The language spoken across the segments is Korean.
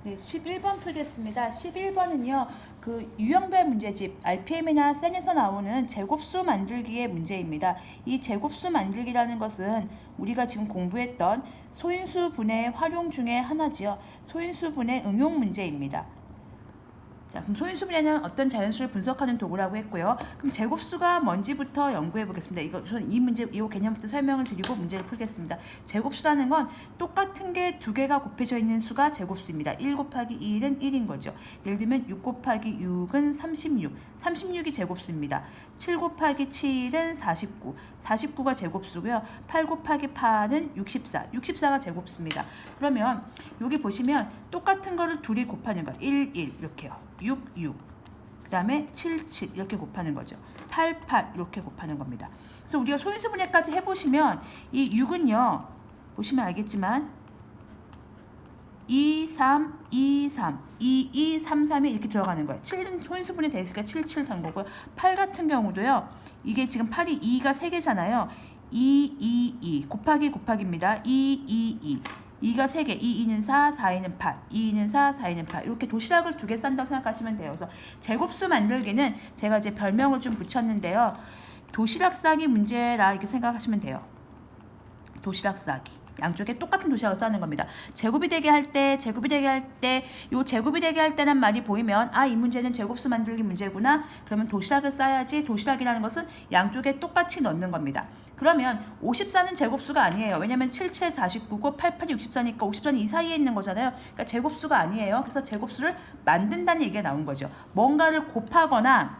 네, 11번 풀겠습니다. 11번은요, 그 유형별 문제집, RPM이나 센에서 나오는 제곱수 만들기의 문제입니다. 이 제곱수 만들기라는 것은 우리가 지금 공부했던 소인수 분의 활용 중에 하나지요. 소인수 분의 응용 문제입니다. 자, 그럼 소인수 분해는 어떤 자연수를 분석하는 도구라고 했고요. 그럼 제곱수가 뭔지부터 연구해 보겠습니다. 우선 이 문제, 이 개념부터 설명을 드리고 문제를 풀겠습니다. 제곱수라는 건 똑같은 게 두 개가 곱해져 있는 수가 제곱수입니다. 1 곱하기 1은 1인 거죠. 예를 들면 6 곱하기 6은 36, 36이 제곱수입니다. 7 곱하기 7은 49, 49가 제곱수고요. 8 곱하기 8은 64, 64가 제곱수입니다. 그러면 여기 보시면 똑같은 거를 둘이 곱하는 거 1, 1 이렇게요. 6, 6. 그 다음에 7, 7 이렇게 곱하는 거죠. 8, 8 이렇게 곱하는 겁니다. 그래서 우리가 소인수 분해까지 해보시면 이 6은요. 보시면 알겠지만 2, 3, 2, 3, 2, 2, 3, 3이 이렇게 들어가는 거예요. 7은 소인수 분해 돼 있으니까 7, 7 산 거고요. 8 같은 경우도요. 이게 지금 8이 2가 3개잖아요. 2, 2, 2 곱하기 곱하기입니다. 2, 2, 2 2가 3개, 2, 2는 4, 4, 2는 8, 2, 2는 4, 4, 2는 8 이렇게 도시락을 2개 싼다고 생각하시면 돼요. 그래서 제곱수 만들기는 제가 이제 별명을 좀 붙였는데요. 도시락 싸기 문제라 이렇게 생각하시면 돼요. 도시락 싸기. 양쪽에 똑같은 도시락을 싸는 겁니다. 제곱이 되게 할 때, 제곱이 되게 할 때, 요 제곱이 되게 할 때는 말이 보이면 아, 이 문제는 제곱수 만들기 문제구나. 그러면 도시락을 싸야지. 도시락이라는 것은 양쪽에 똑같이 넣는 겁니다. 그러면 54는 제곱수가 아니에요. 왜냐면 7, 7, 49고 8, 8이 64니까 54는 이 사이에 있는 거잖아요. 그러니까 제곱수가 아니에요. 그래서 제곱수를 만든다는 얘기가 나온 거죠. 뭔가를 곱하거나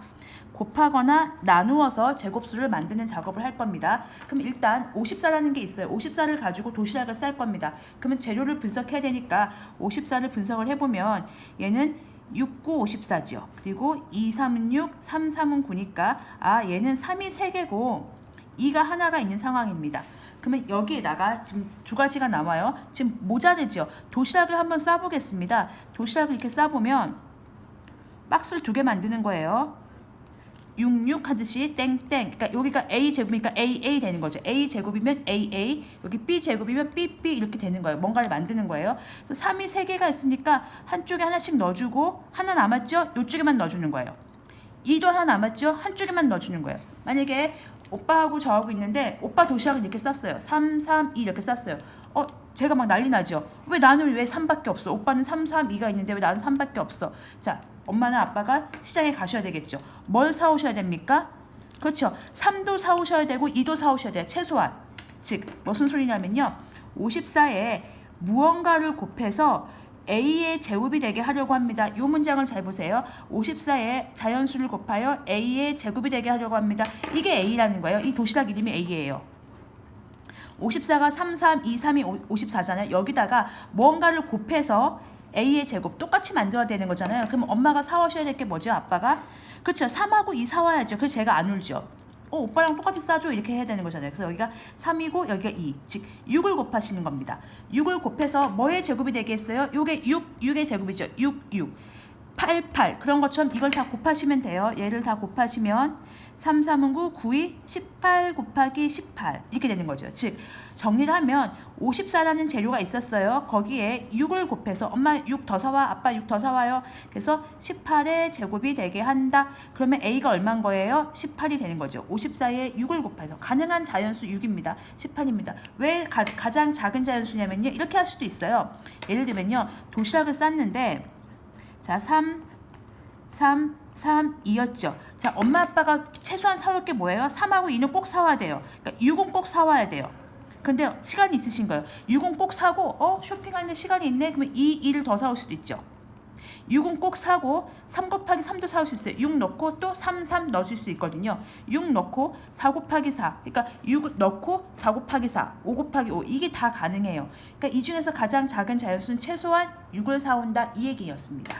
나누어서 제곱수를 만드는 작업을 할 겁니다. 그럼 일단 54라는 게 있어요. 54를 가지고 도시락을 쌀 겁니다. 그러면 재료를 분석해야 되니까 54를 분석을 해보면 얘는 6, 9, 54죠. 그리고 2, 3은 6, 3, 3은 9니까 아, 얘는 3이 3개고 2가 하나가 있는 상황입니다. 그러면 여기에다가 지금 두 가지가 나와요. 지금 모자르죠. 도시락을 한번 싸보겠습니다. 도시락을 이렇게 싸보면 박스를 2개 만드는 거예요. 66 하듯이 땡땡. 그러니까 여기가 A 제곱이니까 AA 되는 거죠. A 제곱이면 AA, 여기 B 제곱이면 BB 이렇게 되는 거예요. 뭔가를 만드는 거예요. 그래서 3이 3개가 있으니까 한쪽에 하나씩 넣어주고 하나 남았죠? 이쪽에만 넣어주는 거예요. 2도 하나 남았죠? 한쪽에만 넣어주는 거예요. 만약에 오빠하고 저하고 있는데 오빠 도시락을 이렇게 쌌어요. 3, 3, 2 이렇게 쌌어요. 제가 막 난리 나죠. 왜 나는 왜 3밖에 없어? 오빠는 3, 3, 2가 있는데 왜 나는 3밖에 없어? 자, 엄마나 아빠가 시장에 가셔야 되겠죠. 뭘 사오셔야 됩니까? 그렇죠. 3도 사오셔야 되고 2도 사오셔야 돼요. 최소한. 즉 무슨 소리냐면요. 54에 무언가를 곱해서 A의 제곱이 되게 하려고 합니다. 이 문장을 잘 보세요. 54에 자연수를 곱하여 A의 제곱이 되게 하려고 합니다. 이게 A라는 거예요. 이 도시락 이름이 A예요. 54가 3, 3, 2, 3이 54잖아요. 여기다가 뭔가를 곱해서 A의 제곱 똑같이 만들어야 되는 거잖아요. 그럼 엄마가 사오셔야 될 게 뭐죠? 아빠가? 그렇죠. 3하고 2 사와야죠. 그래서 제가 안 울죠. 오빠랑 똑같이 싸줘 이렇게 해야 되는 거잖아요. 그래서 여기가 3이고 여기가 2, 즉 6을 곱하시는 겁니다. 6을 곱해서 뭐의 제곱이 되겠어요? 요게 6의 제곱이죠. 6, 6. 8, 8 그런 것처럼 이걸 다 곱하시면 돼요. 얘를 다 곱하시면 3, 3은 9, 9이 18 곱하기 18 이렇게 되는 거죠. 즉 정리를 하면 54라는 재료가 있었어요. 거기에 6을 곱해서 엄마 6 더 사와, 아빠 6 더 사와요. 그래서 18의 제곱이 되게 한다. 그러면 A가 얼마인 거예요? 18이 되는 거죠. 54에 6을 곱해서 가능한 자연수 6입니다. 18입니다. 왜 가장 작은 자연수냐면요. 이렇게 할 수도 있어요. 예를 들면요. 도시락을 쌌는데 자, 3, 3, 3, 2였죠. 자, 엄마 아빠가 최소한 사올 게 뭐예요? 3하고 2는 꼭 사와야 돼요. 그러니까 6은 꼭 사와야 돼요. 근데 시간이 있으신 거예요. 6은 꼭 사고 쇼핑하는데 시간이 있네? 그러면 2를 더 사올 수도 있죠. 6은 꼭 사고 3 곱하기 3도 사올 수 있어요. 6 넣고 또 3, 3 넣어줄 수 있거든요. 6 넣고 4 곱하기 4 그러니까 6 넣고 4 곱하기 4 5 곱하기 5 이게 다 가능해요. 그러니까 이 중에서 가장 작은 자연수는 최소한 6을 사온다 이 얘기였습니다.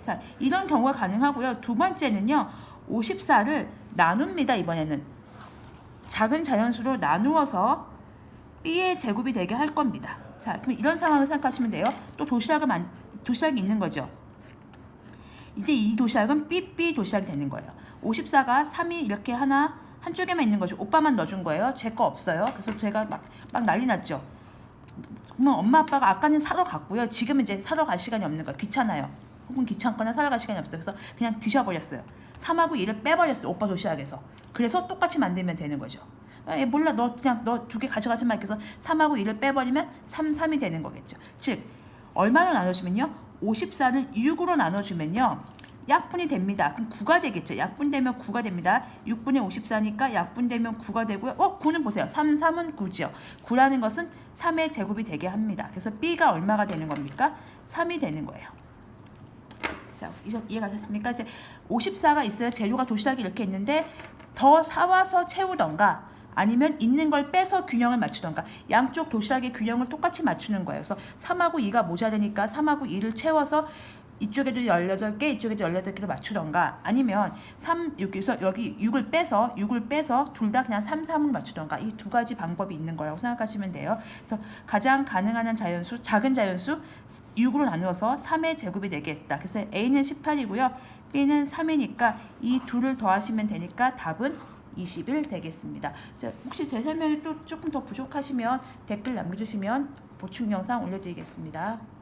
자, 이런 경우가 가능하고요. 두 번째는요. 54를 나눕니다. 이번에는 작은 자연수로 나누어서 B의 제곱이 되게 할 겁니다. 자, 그럼 이런 상황을 생각하시면 돼요. 또 도시락이 있는 거죠. 이제 이 도시락은 BB 도시락이 되는 거예요. 54가 3이 이렇게 한쪽에만 있는 거죠. 오빠만 넣어준 거예요. 제 거 없어요. 그래서 제가 막 난리 났죠. 그러면 엄마 아빠가 아까는 사러 갔고요. 지금은 이제 사러 갈 시간이 없는 거예요. 귀찮아요. 혹은 귀찮거나 사러 갈 시간이 없어요. 그래서 그냥 드셔버렸어요. 3하고 2를 빼버렸어요. 오빠 도시락에서. 그래서 똑같이 만들면 되는 거죠. 몰라, 너 그냥 너 두 개 가져가지 마. 그래서 3하고 2를 빼버리면 3이 되는 거겠죠. 즉 얼마로 나눠주면요, 54를 6으로 나눠주면요 약분이 됩니다. 그럼 9가 되겠죠. 약분되면 9가 됩니다. 6분의 54니까 약분되면 9가 되고요. 9는 보세요. 3은 9죠. 9라는 것은 3의 제곱이 되게 합니다. 그래서 B가 얼마가 되는 겁니까? 3이 되는 거예요. 자, 이해가 됐습니까? 이제 54가 있어요. 재료가 도시락이 이렇게 있는데 더 사와서 채우던가 아니면 있는 걸 빼서 균형을 맞추던가, 양쪽 도시락의 균형을 똑같이 맞추는 거예요. 그래서 3하고 2가 모자르니까 3하고 2를 채워서 이쪽에도 18개, 이쪽에도 18개로 맞추던가, 아니면 여기서 여기 6을 빼서 둘 다 그냥 3을 맞추던가, 이 두 가지 방법이 있는 거라고 생각하시면 돼요. 그래서 가장 가능한 자연수, 작은 자연수 6으로 나누어서 3의 제곱이 되겠다. 그래서 A는 18이고요. B는 3이니까 이 둘을 더하시면 되니까 답은 21 되겠습니다. 자, 혹시 제 설명이 또 조금 더 부족하시면 댓글 남겨주시면 보충 영상 올려드리겠습니다.